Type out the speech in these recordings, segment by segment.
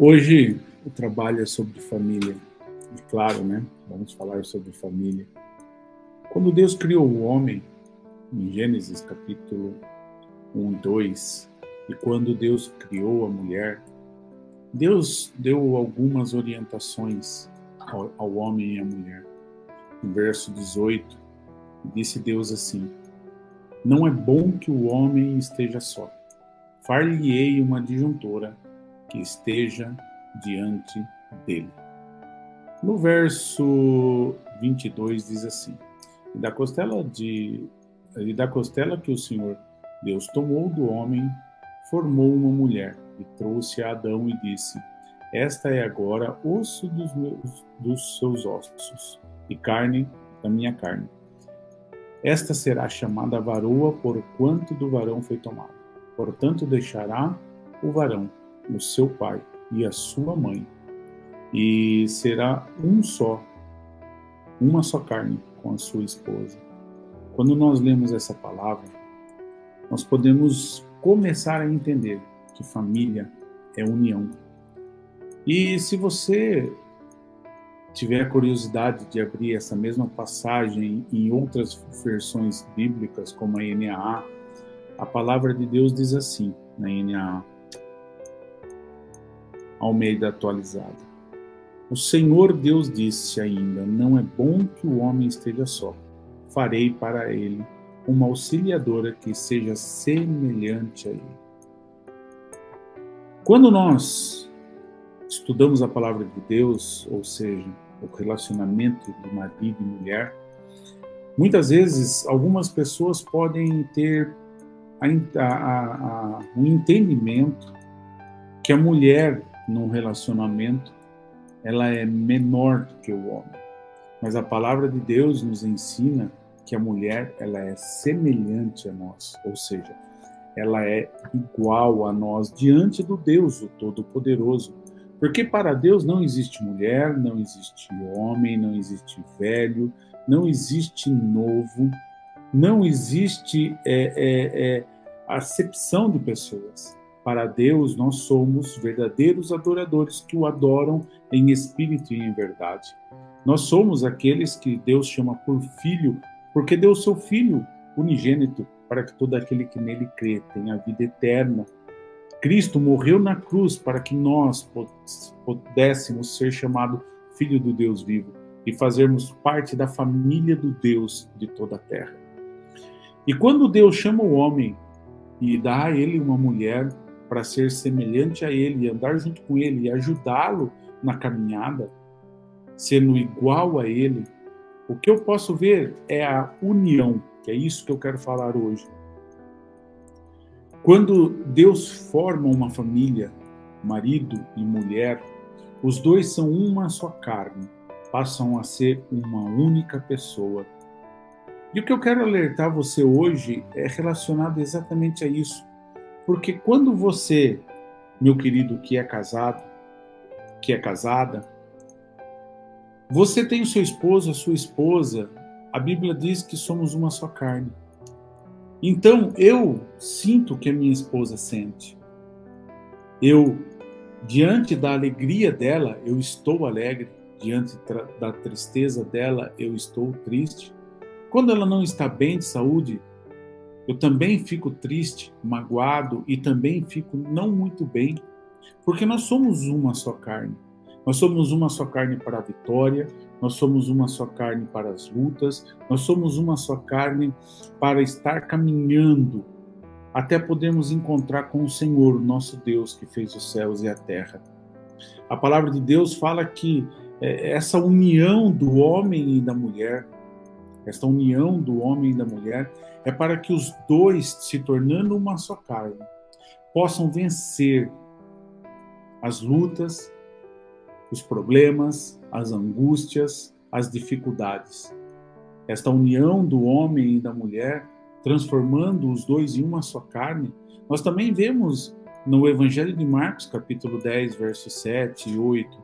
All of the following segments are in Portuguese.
Hoje o trabalho é sobre família. E claro, né? Vamos falar sobre família. Quando Deus criou o homem, em Gênesis capítulo 1, 2, e quando Deus criou a mulher, Deus deu algumas orientações ao homem e à mulher. No verso 18, disse Deus assim: Não é bom que o homem esteja só. Far-lhe-ei uma adjuntora que esteja diante dele. No verso 22 diz assim: E da costela que o Senhor Deus tomou do homem, formou uma mulher, e trouxe a Adão e disse: Esta é agora osso dos seus ossos, e carne da minha carne. Esta será chamada varoa, porquanto do varão foi tomada. Portanto, deixará o varão, o seu pai e a sua mãe, e será uma só carne com a sua esposa. Quando nós lemos essa palavra, nós podemos começar a entender que família é união. E se você tiver a curiosidade de abrir essa mesma passagem em outras versões bíblicas, como a NAA, a palavra de Deus diz assim, na NAA, Almeida atualizada: O Senhor Deus disse ainda: Não é bom que o homem esteja só. Farei para ele uma auxiliadora que seja semelhante a ele. Quando nós estudamos a palavra de Deus, ou seja, o relacionamento de marido e mulher, muitas vezes algumas pessoas podem ter um entendimento que a mulher num relacionamento ela é menor do que o homem. Mas a palavra de Deus nos ensina que a mulher ela é semelhante a nós, ou seja, ela é igual a nós diante do Deus, o Todo-Poderoso. Porque para Deus não existe mulher, não existe homem, não existe velho, não existe novo, não existe acepção de pessoas. Para Deus, nós somos verdadeiros adoradores que o adoram em espírito e em verdade. Nós somos aqueles que Deus chama por filho, porque deu seu Filho unigênito para que todo aquele que nele crê tenha vida eterna. Cristo morreu na cruz para que nós pudéssemos ser chamados filho do Deus vivo e fazermos parte da família do Deus de toda a terra. E quando Deus chama o homem e dá a ele uma mulher para ser semelhante a ele, andar junto com ele e ajudá-lo na caminhada, sendo igual a ele, o que eu posso ver é a união, que é isso que eu quero falar hoje. Quando Deus forma uma família, marido e mulher, os dois são uma só carne, passam a ser uma única pessoa. E o que eu quero alertar você hoje é relacionado exatamente a isso. Porque quando você, meu querido, que é casado, que é casada, você tem o seu esposo, a sua esposa, a Bíblia diz que somos uma só carne. Então, eu sinto o que a minha esposa sente. Diante da alegria dela, eu estou alegre. Diante da tristeza dela, eu estou triste. Quando ela não está bem de saúde, eu também fico triste, magoado e também fico não muito bem. Porque nós somos uma só carne. Nós somos uma só carne para a vitória, nós somos uma só carne para as lutas, nós somos uma só carne para estar caminhando até podermos encontrar com o Senhor, nosso Deus, que fez os céus e a terra. A palavra de Deus fala que essa união do homem e da mulher, esta união do homem e da mulher, é para que os dois, se tornando uma só carne, possam vencer as lutas, os problemas, as angústias, as dificuldades. Esta união do homem e da mulher, transformando os dois em uma só carne, nós também vemos no Evangelho de Marcos, capítulo 10, versos 7 e 8.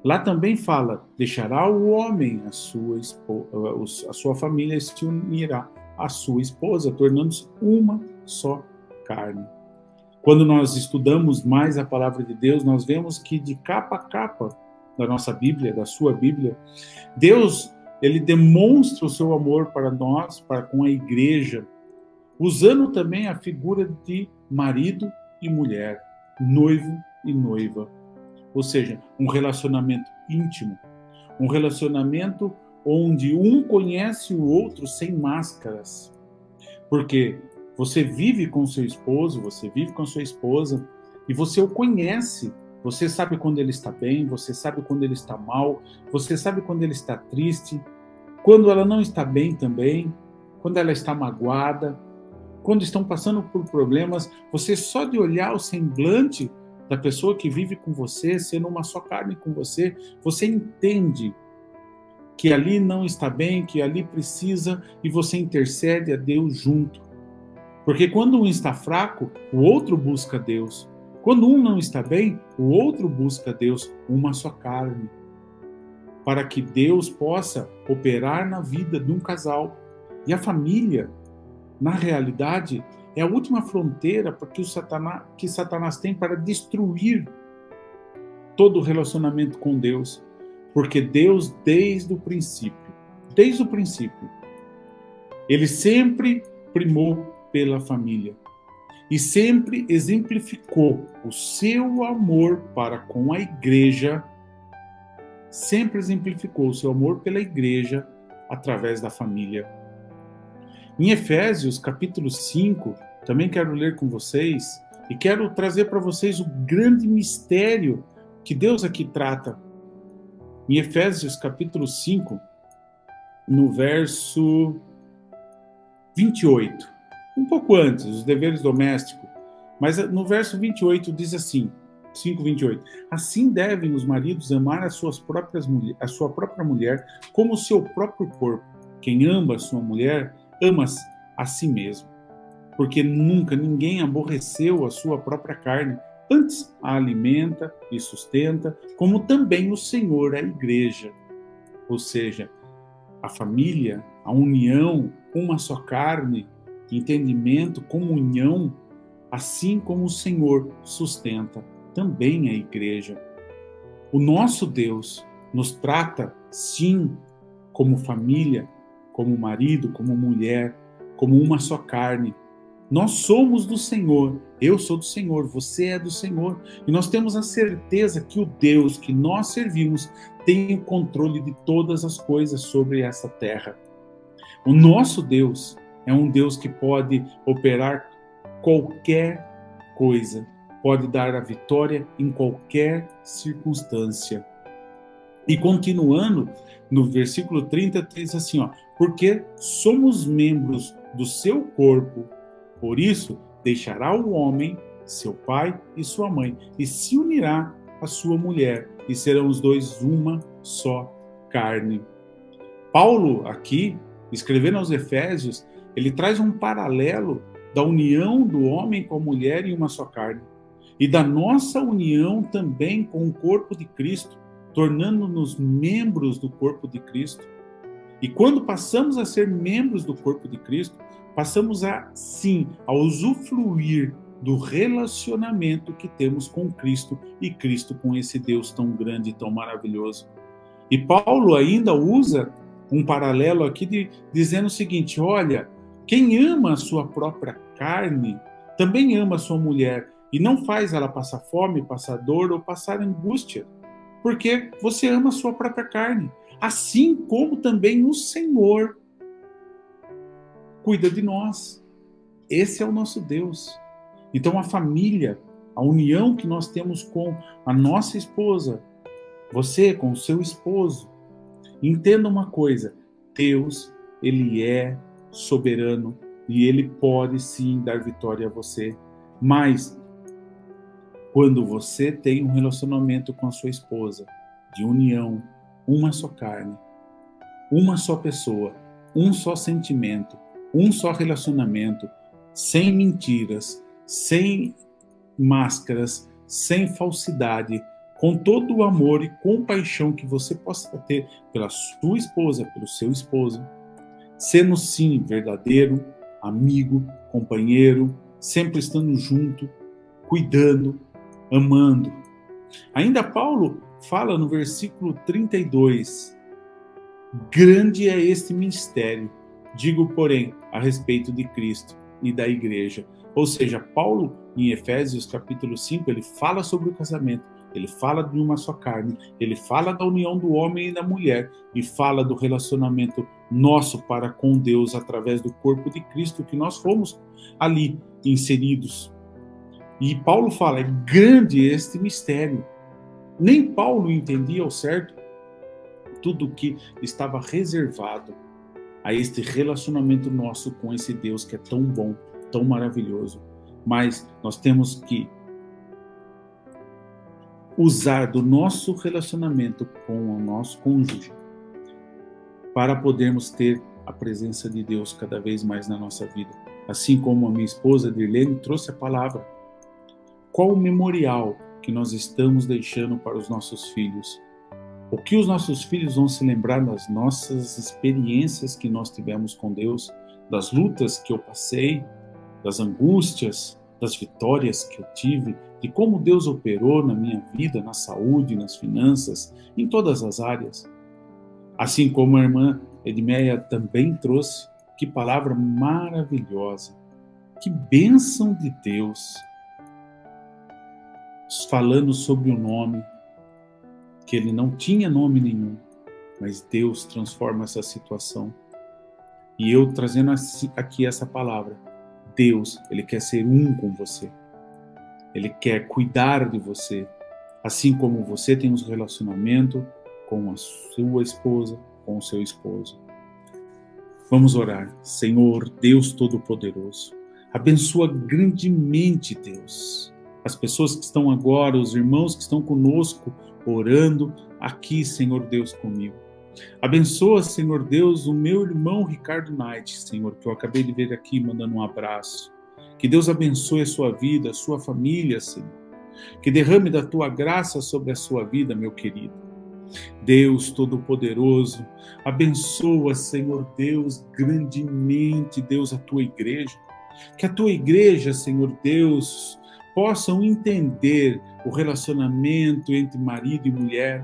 Lá também fala: deixará o homem a sua família e se unirá à sua esposa, tornando-se uma só carne. Quando nós estudamos mais a palavra de Deus, nós vemos que de capa a capa da nossa Bíblia, da sua Bíblia, Deus, ele demonstra o seu amor para nós, para com a igreja, usando também a figura de marido e mulher, noivo e noiva. Ou seja, um relacionamento íntimo, um relacionamento onde um conhece o outro sem máscaras. Porque você vive com seu esposo, você vive com sua esposa, e você o conhece. Você sabe quando ele está bem, você sabe quando ele está mal, você sabe quando ele está triste, quando ela não está bem também, quando ela está magoada, quando estão passando por problemas. Você só de olhar o semblante da pessoa que vive com você, sendo uma só carne com você, você entende que ali não está bem, que ali precisa, e você intercede a Deus junto. Porque quando um está fraco, o outro busca Deus. Quando um não está bem, o outro busca Deus, uma só carne. Para que Deus possa operar na vida de um casal. E a família, na realidade, é a última fronteira que Satanás tem para destruir todo o relacionamento com Deus. Porque Deus, desde o princípio, ele sempre primou pela família e sempre exemplificou o seu amor para com a igreja, sempre exemplificou o seu amor pela igreja através da família. Em Efésios, capítulo 5, também quero ler com vocês e quero trazer para vocês o grande mistério que Deus aqui trata. Em Efésios, capítulo 5, no verso 28, um pouco antes, os deveres domésticos, mas no verso 28 diz assim, 5:28, assim devem os maridos amar a sua própria mulher como o seu próprio corpo. Quem ama a sua mulher, ama a si mesmo, porque nunca ninguém aborreceu a sua própria carne, antes a alimenta e sustenta, como também o Senhor a igreja. Ou seja, a família, a união, uma só carne, entendimento, comunhão, assim como o Senhor sustenta também a igreja. O nosso Deus nos trata, sim, como família, como marido, como mulher, como uma só carne. Nós somos do Senhor, eu sou do Senhor, você é do Senhor. E nós temos a certeza que o Deus que nós servimos tem o controle de todas as coisas sobre essa terra. O nosso Deus é um Deus que pode operar qualquer coisa, pode dar a vitória em qualquer circunstância. E continuando, no versículo 30, diz assim, porque somos membros do seu corpo, por isso deixará o homem, seu pai e sua mãe, e se unirá à sua mulher, e serão os dois uma só carne. Paulo, aqui, escrevendo aos Efésios, ele traz um paralelo da união do homem com a mulher em uma só carne, e da nossa união também com o corpo de Cristo, tornando-nos membros do corpo de Cristo. E quando passamos a ser membros do corpo de Cristo, passamos a, sim, a usufruir do relacionamento que temos com Cristo e Cristo com esse Deus tão grande e tão maravilhoso. E Paulo ainda usa um paralelo aqui dizendo o seguinte, olha, quem ama a sua própria carne, também ama a sua mulher, e não faz ela passar fome, passar dor ou passar angústia, porque você ama a sua própria carne, assim como também o Senhor cuida de nós. Esse é o nosso Deus. Então a família, a união que nós temos com a nossa esposa, você com o seu esposo, entenda uma coisa, Deus, ele é soberano e ele pode sim dar vitória a você, mas quando você tem um relacionamento com a sua esposa, de união, uma só carne, uma só pessoa, um só sentimento, um só relacionamento, sem mentiras, sem máscaras, sem falsidade, com todo o amor e compaixão que você possa ter pela sua esposa, pelo seu esposo, sendo sim verdadeiro, amigo, companheiro, sempre estando junto, cuidando, amando. Ainda Paulo fala no versículo 32, grande é este mistério, digo, porém, a respeito de Cristo e da igreja. Ou seja, Paulo, em Efésios capítulo 5, ele fala sobre o casamento, ele fala de uma só carne, ele fala da união do homem e da mulher, e fala do relacionamento nosso para com Deus através do corpo de Cristo, que nós fomos ali inseridos. E Paulo fala, é grande este mistério. Nem Paulo entendia ao certo tudo o que estava reservado a este relacionamento nosso com esse Deus que é tão bom, tão maravilhoso. Mas nós temos que usar do nosso relacionamento com o nosso cônjuge para podermos ter a presença de Deus cada vez mais na nossa vida. Assim como a minha esposa Dirlene trouxe a palavra. Qual o memorial que nós estamos deixando para os nossos filhos? O que os nossos filhos vão se lembrar das nossas experiências que nós tivemos com Deus, das lutas que eu passei, das angústias, das vitórias que eu tive, de como Deus operou na minha vida, na saúde, nas finanças, em todas as áreas. Assim como a irmã Edmeia também trouxe, que palavra maravilhosa, que bênção de Deus, falando sobre o nome, que ele não tinha nome nenhum, mas Deus transforma essa situação. E eu trazendo aqui essa palavra, Deus, ele quer ser um com você. Ele quer cuidar de você, assim como você tem um relacionamento com a sua esposa, com o seu esposo. Vamos orar. Senhor, Deus Todo-Poderoso, abençoa grandemente, Deus, as pessoas que estão agora, os irmãos que estão conosco, orando aqui, Senhor Deus, comigo. Abençoa, Senhor Deus, o meu irmão Ricardo Knight, Senhor, que eu acabei de ver aqui, mandando um abraço. Que Deus abençoe a sua vida, a sua família, Senhor. Que derrame da tua graça sobre a sua vida, meu querido. Deus Todo-Poderoso, abençoa, Senhor Deus, grandemente, Deus, a tua igreja. Que a tua igreja, Senhor Deus, possam entender o relacionamento entre marido e mulher.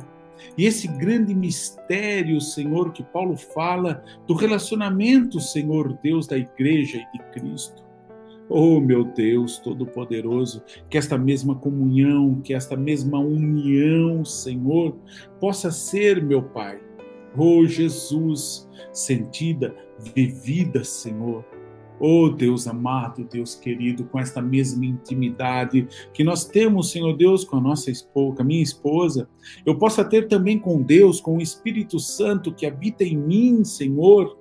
E esse grande mistério, Senhor, que Paulo fala do relacionamento, Senhor Deus, da igreja e de Cristo. Oh, meu Deus Todo-Poderoso, que esta mesma comunhão, que esta mesma união, Senhor, possa ser, meu Pai, oh Jesus, sentida, vivida, Senhor. Oh, Deus amado, Deus querido, com esta mesma intimidade que nós temos, Senhor Deus, com a nossa esposa, com a minha esposa, eu possa ter também com Deus, com o Espírito Santo que habita em mim, Senhor.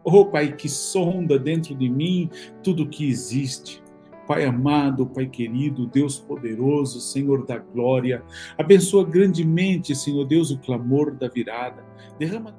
Oh, Pai, que sonda dentro de mim tudo que existe. Pai amado, Pai querido, Deus poderoso, Senhor da glória, abençoa grandemente, Senhor Deus, o clamor da virada. Derrama